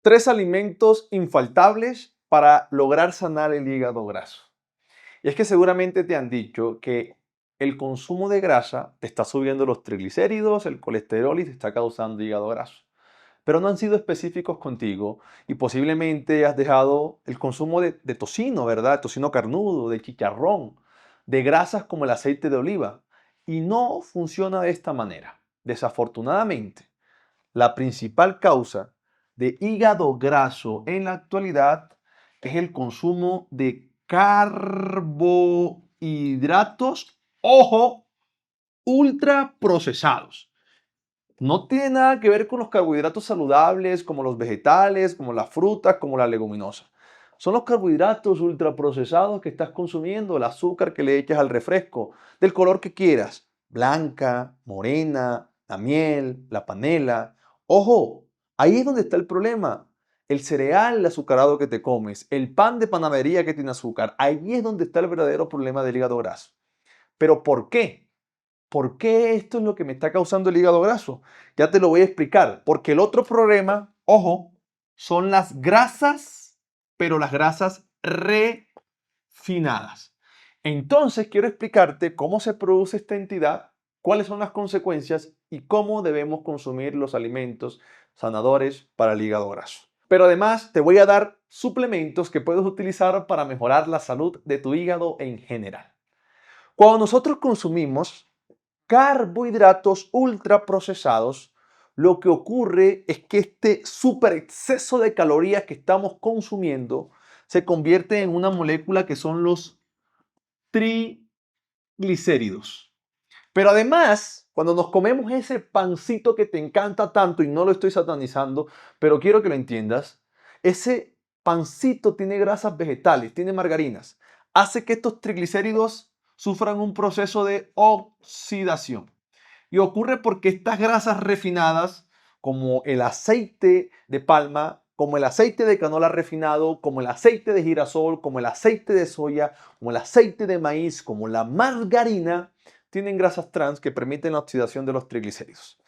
Tres alimentos infaltables para lograr sanar el hígado graso. Y es que seguramente te han dicho que el consumo de grasa te está subiendo los triglicéridos, el colesterol y te está causando hígado graso. Pero no han sido específicos contigo y posiblemente has dejado el consumo de tocino, ¿verdad? Tocino carnudo, de chicharrón, de grasas como el aceite de oliva. Y no funciona de esta manera. Desafortunadamente, la principal causa de hígado graso en la actualidad es el consumo de carbohidratos, ojo, ultraprocesados. No tiene nada que ver con los carbohidratos saludables, como los vegetales, como las frutas, como la leguminosa. Son los carbohidratos ultraprocesados que estás consumiendo, el azúcar que le echas al refresco, del color que quieras, blanca, morena, la miel, la panela. Ojo, ahí es donde está el problema. El cereal azucarado que te comes, el pan de panadería que tiene azúcar, ahí es donde está el verdadero problema del hígado graso. ¿Pero por qué? ¿Por qué esto es lo que me está causando el hígado graso? Ya te lo voy a explicar. Porque el otro problema, ojo, son las grasas, pero las grasas refinadas. Entonces quiero explicarte cómo se produce esta entidad, cuáles son las consecuencias y cómo debemos consumir los alimentos sanadores para el hígado graso. Pero además te voy a dar suplementos que puedes utilizar para mejorar la salud de tu hígado en general. Cuando nosotros consumimos carbohidratos ultraprocesados, lo que ocurre es que este super exceso de calorías que estamos consumiendo se convierte en una molécula que son los triglicéridos. Pero además, cuando nos comemos ese pancito que te encanta tanto, y no lo estoy satanizando, pero quiero que lo entiendas, ese pancito tiene grasas vegetales, tiene margarinas, hace que estos triglicéridos sufran un proceso de oxidación. Y ocurre porque estas grasas refinadas, como el aceite de palma, como el aceite de canola refinado, como el aceite de girasol, como el aceite de soya, como el aceite de maíz, como la margarina, tienen grasas trans que permiten la oxidación de los triglicéridos.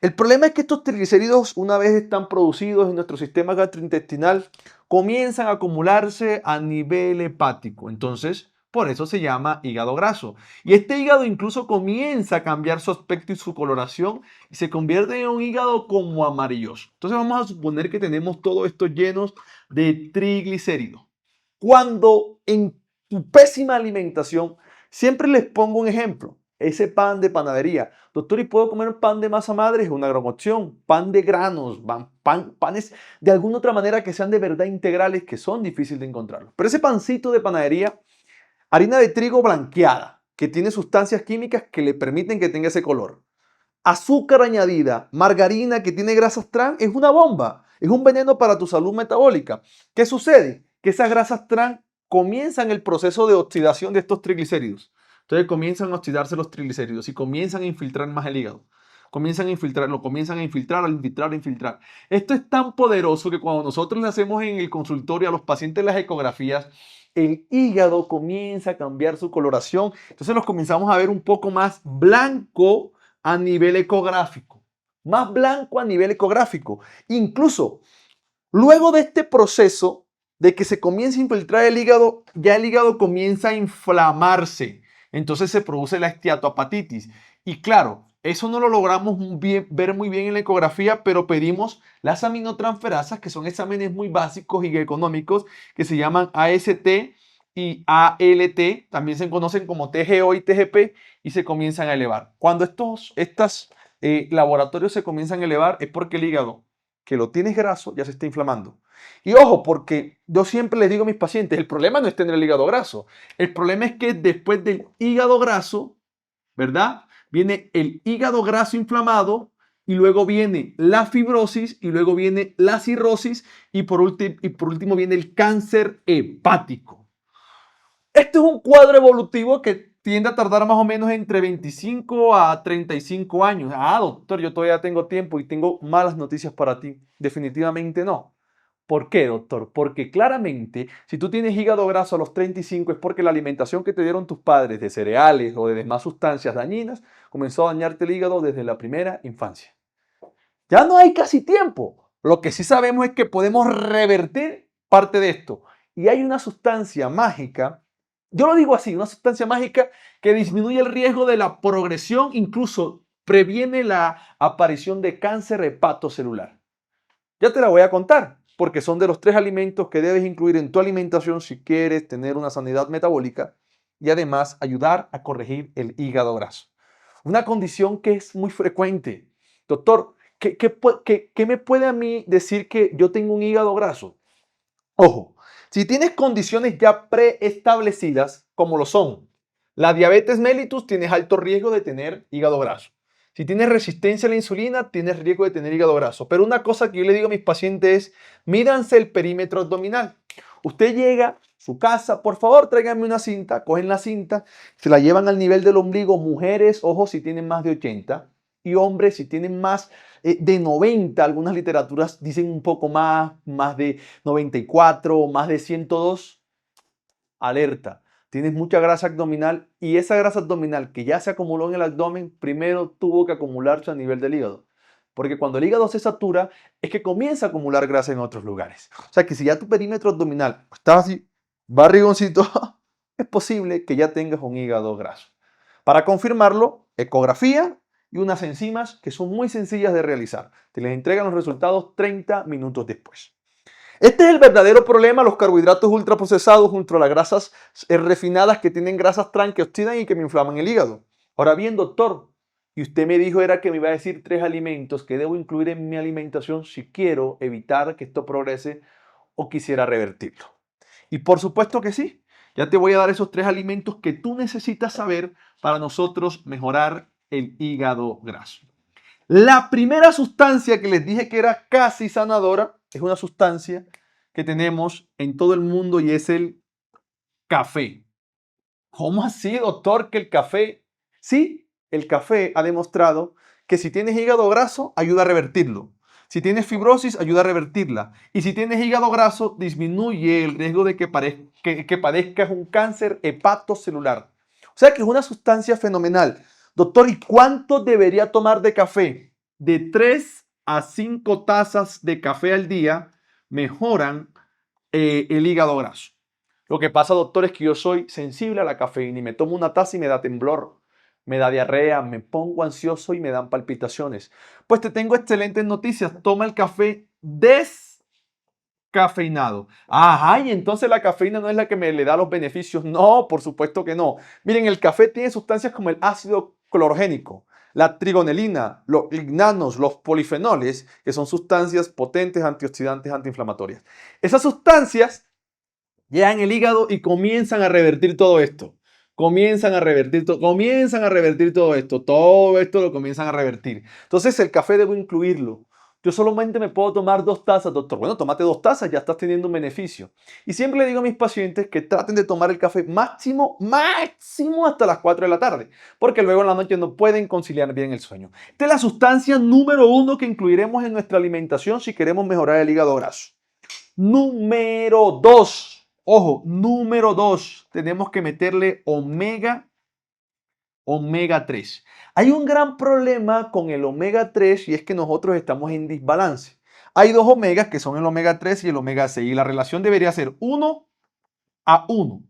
El problema es que estos triglicéridos, una vez están producidos en nuestro sistema gastrointestinal, comienzan a acumularse a nivel hepático. Entonces, por eso se llama hígado graso. Y este hígado incluso comienza a cambiar su aspecto y su coloración y se convierte en un hígado como amarilloso. Entonces vamos a suponer que tenemos todo esto llenos de triglicéridos. Cuando en tu pésima alimentación, siempre les pongo un ejemplo. Ese pan de panadería. Doctor, ¿y puedo comer pan de masa madre? Es una gran opción. Pan de granos, panes de alguna otra manera que sean de verdad integrales, que son difíciles de encontrarlos. Pero ese pancito de panadería, harina de trigo blanqueada, que tiene sustancias químicas que le permiten que tenga ese color. Azúcar añadida, margarina que tiene grasas trans, es una bomba. Es un veneno para tu salud metabólica. ¿Qué sucede? Que esas grasas trans comienzan el proceso de oxidación de estos triglicéridos. Entonces comienzan a oxidarse los triglicéridos y comienzan a infiltrar más el hígado. Comienzan a infiltrarlo, comienzan a infiltrar, a infiltrar, a infiltrar. Esto es tan poderoso que cuando nosotros le hacemos en el consultorio a los pacientes las ecografías, el hígado comienza a cambiar su coloración. Entonces los comenzamos a ver un poco más blanco a nivel ecográfico. Más blanco a nivel ecográfico. Incluso luego de este proceso de que se comienza a infiltrar el hígado, ya el hígado comienza a inflamarse. Entonces se produce la esteatohepatitis. Y claro, eso no lo logramos ver muy bien en la ecografía, pero pedimos las aminotransferasas, que son exámenes muy básicos y económicos, que se llaman AST y ALT, también se conocen como TGO y TGP, y se comienzan a elevar. Cuando estos laboratorios se comienzan a elevar es porque el hígado, que lo tienes graso, ya se está inflamando. Y ojo, porque yo siempre les digo a mis pacientes, el problema no es tener el hígado graso. El problema es que después del hígado graso, ¿verdad? Viene el hígado graso inflamado y luego viene la fibrosis y luego viene la cirrosis y por último viene el cáncer hepático. Este es un cuadro evolutivo que tiende a tardar más o menos entre 25 a 35 años. Ah, doctor, yo todavía tengo tiempo y tengo malas noticias para ti. Definitivamente no. ¿Por qué, doctor? Porque claramente, si tú tienes hígado graso a los 35 es porque la alimentación que te dieron tus padres de cereales o de demás sustancias dañinas comenzó a dañarte el hígado desde la primera infancia. Ya no hay casi tiempo. Lo que sí sabemos es que podemos revertir parte de esto. Y hay una sustancia mágica, yo lo digo así, una sustancia mágica que disminuye el riesgo de la progresión, incluso previene la aparición de cáncer hepatocelular. Ya te la voy a contar, porque son de los 3 alimentos que debes incluir en tu alimentación si quieres tener una sanidad metabólica y además ayudar a corregir el hígado graso. Una condición que es muy frecuente. Doctor, ¿qué me puede a mí decir que yo tengo un hígado graso? Ojo, si tienes condiciones ya preestablecidas, como lo son la diabetes mellitus, tienes alto riesgo de tener hígado graso. Si tienes resistencia a la insulina, tienes riesgo de tener hígado graso. Pero una cosa que yo le digo a mis pacientes es, mídanse el perímetro abdominal. Usted llega a su casa, por favor, tráiganme una cinta, cogen la cinta, se la llevan al nivel del ombligo, mujeres, ojo, si tienen más de 80, y hombres, si tienen más de 90, algunas literaturas dicen un poco más de 94, más de 102, alerta. Tienes mucha grasa abdominal y esa grasa abdominal que ya se acumuló en el abdomen, primero tuvo que acumularse a nivel del hígado. Porque cuando el hígado se satura, es que comienza a acumular grasa en otros lugares. O sea que si ya tu perímetro abdominal está así, barrigoncito, es posible que ya tengas un hígado graso. Para confirmarlo, ecografía y unas enzimas que son muy sencillas de realizar. Te les entregan los resultados 30 minutos después. Este es el verdadero problema, los carbohidratos ultraprocesados junto a las grasas refinadas que tienen grasas trans que oxidan y que me inflaman el hígado. Ahora bien, doctor, y usted me dijo era que me iba a decir 3 alimentos que debo incluir en mi alimentación si quiero evitar que esto progrese o quisiera revertirlo. Y por supuesto que sí, ya te voy a dar esos 3 alimentos que tú necesitas saber para nosotros mejorar el hígado graso. La primera sustancia que les dije que era casi sanadora es una sustancia que tenemos en todo el mundo y es el café. ¿Cómo así, doctor, que el café? Sí, el café ha demostrado que si tienes hígado graso, ayuda a revertirlo. Si tienes fibrosis, ayuda a revertirla. Y si tienes hígado graso, disminuye el riesgo de que padezcas un cáncer hepatocelular. O sea que es una sustancia fenomenal. Doctor, ¿y cuánto debería tomar de café? De 3 a 5 tazas de café al día mejoran el hígado graso. Lo que pasa, doctor, es que yo soy sensible a la cafeína y me tomo una taza y me da temblor, me da diarrea, me pongo ansioso y me dan palpitaciones. Pues te tengo excelentes noticias. Toma el café descafeinado. Ajá, y entonces la cafeína no es la que me le da los beneficios. No, por supuesto que no. Miren, el café tiene sustancias como el ácido clorogénico, la trigonelina, los lignanos, los polifenoles, que son sustancias potentes, antioxidantes, antiinflamatorias. Esas sustancias llegan el hígado y comienzan a revertir todo esto. Comienzan a revertir todo esto. Todo esto lo comienzan a revertir. Entonces el café debo incluirlo. Yo solamente me puedo tomar 2 tazas, doctor. Bueno, tómate 2 tazas, ya estás teniendo un beneficio. Y siempre le digo a mis pacientes que traten de tomar el café máximo hasta las 4 de la tarde, porque luego en la noche no pueden conciliar bien el sueño. Esta es la sustancia número 1 que incluiremos en nuestra alimentación si queremos mejorar el hígado graso. Número 2, ojo, número 2, tenemos que meterle omega 3. Hay un gran problema con el omega 3 y es que nosotros estamos en desbalance. Hay 2 omegas que son el omega 3 y el omega 6 y la relación debería ser 1 a 1.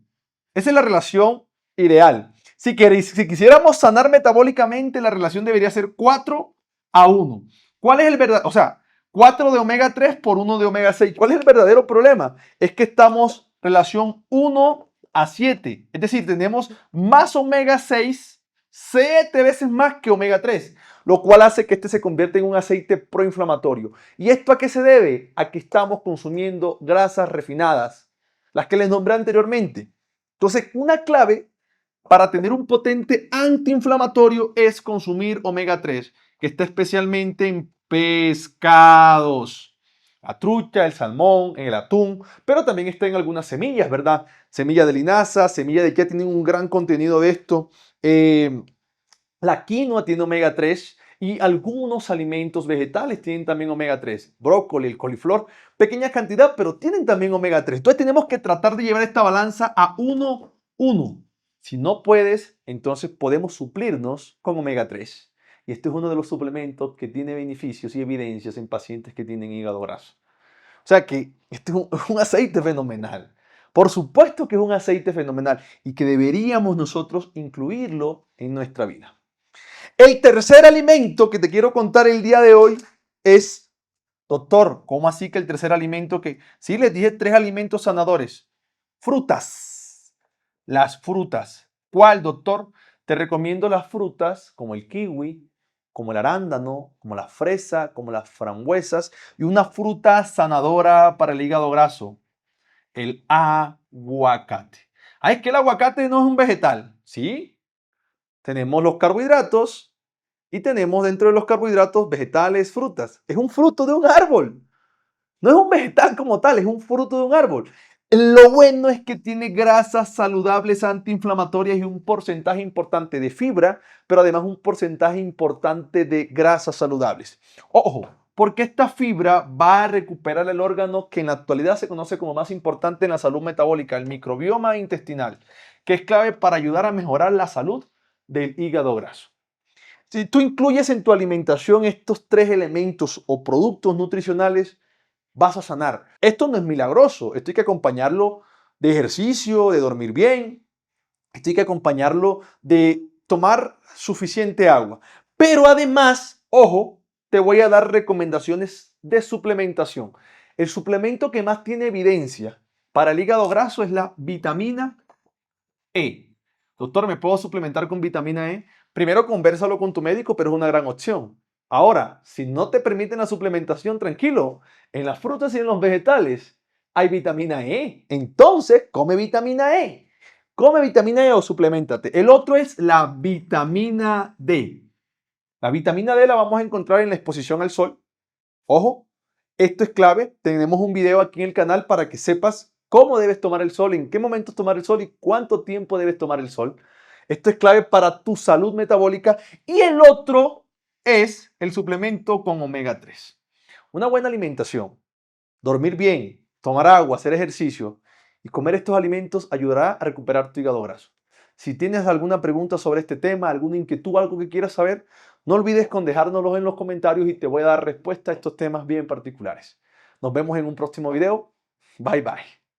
Esa es la relación ideal. Si quisiéramos sanar metabólicamente, la relación debería ser 4 a 1. ¿Cuál es el verdadero? O sea, 4 de omega 3 por 1 de omega 6. ¿Cuál es el verdadero problema? Es que estamos relación 1 a 7. Es decir, tenemos más omega 6, 7 veces más que omega 3, lo cual hace que este se convierta en un aceite proinflamatorio. ¿Y esto a qué se debe? A que estamos consumiendo grasas refinadas, las que les nombré anteriormente. Entonces, una clave para tener un potente antiinflamatorio es consumir omega 3, que está especialmente en pescados. La trucha, el salmón, en el atún, pero también está en algunas semillas, ¿verdad? Semilla de linaza, semilla de chía tienen un gran contenido de esto. La quinoa tiene omega 3 y algunos alimentos vegetales tienen también omega 3. Brócoli, el coliflor, pequeña cantidad, pero tienen también omega 3. Entonces tenemos que tratar de llevar esta balanza a 1-1. Si no puedes, entonces podemos suplirnos con omega 3. Y este es uno de los suplementos que tiene beneficios y evidencias en pacientes que tienen hígado graso. O sea que este es un aceite fenomenal. Por supuesto que es un aceite fenomenal y que deberíamos nosotros incluirlo en nuestra vida. El tercer alimento que te quiero contar el día de hoy es, doctor, ¿cómo así que el tercer alimento que... Sí, les dije 3 alimentos sanadores. Frutas. Las frutas. ¿Cuál, doctor? Te recomiendo las frutas como el kiwi, como el arándano, como la fresa, como las frambuesas y una fruta sanadora para el hígado graso, el aguacate. Ah, es que el aguacate no es un vegetal, ¿sí? Tenemos los carbohidratos y tenemos dentro de los carbohidratos vegetales, frutas. Es un fruto de un árbol. No es un vegetal como tal, es un fruto de un árbol. Lo bueno es que tiene grasas saludables antiinflamatorias y un porcentaje importante de fibra, pero además un porcentaje importante de grasas saludables. Ojo, porque esta fibra va a recuperar el órgano que en la actualidad se conoce como más importante en la salud metabólica, el microbioma intestinal, que es clave para ayudar a mejorar la salud del hígado graso. Si tú incluyes en tu alimentación estos 3 elementos o productos nutricionales, vas a sanar. Esto no es milagroso, esto hay que acompañarlo de ejercicio, de dormir bien, esto hay que acompañarlo de tomar suficiente agua. Pero además, ojo, te voy a dar recomendaciones de suplementación. El suplemento que más tiene evidencia para el hígado graso es la vitamina E. Doctor, ¿me puedo suplementar con vitamina E? Primero convérsalo con tu médico, pero es una gran opción. Ahora, si no te permiten la suplementación, tranquilo, en las frutas y en los vegetales hay vitamina E. Entonces, come vitamina E. Come vitamina E o suplementate. El otro es la vitamina D. La vitamina D la vamos a encontrar en la exposición al sol. Ojo, esto es clave. Tenemos un video aquí en el canal para que sepas cómo debes tomar el sol, en qué momentos tomar el sol y cuánto tiempo debes tomar el sol. Esto es clave para tu salud metabólica. Y el otro es el suplemento con omega 3. Una buena alimentación, dormir bien, tomar agua, hacer ejercicio y comer estos alimentos ayudará a recuperar tu hígado graso. Si tienes alguna pregunta sobre este tema, alguna inquietud, algo que quieras saber, no olvides con dejárnoslo en los comentarios y te voy a dar respuesta a estos temas bien particulares. Nos vemos en un próximo video. Bye bye.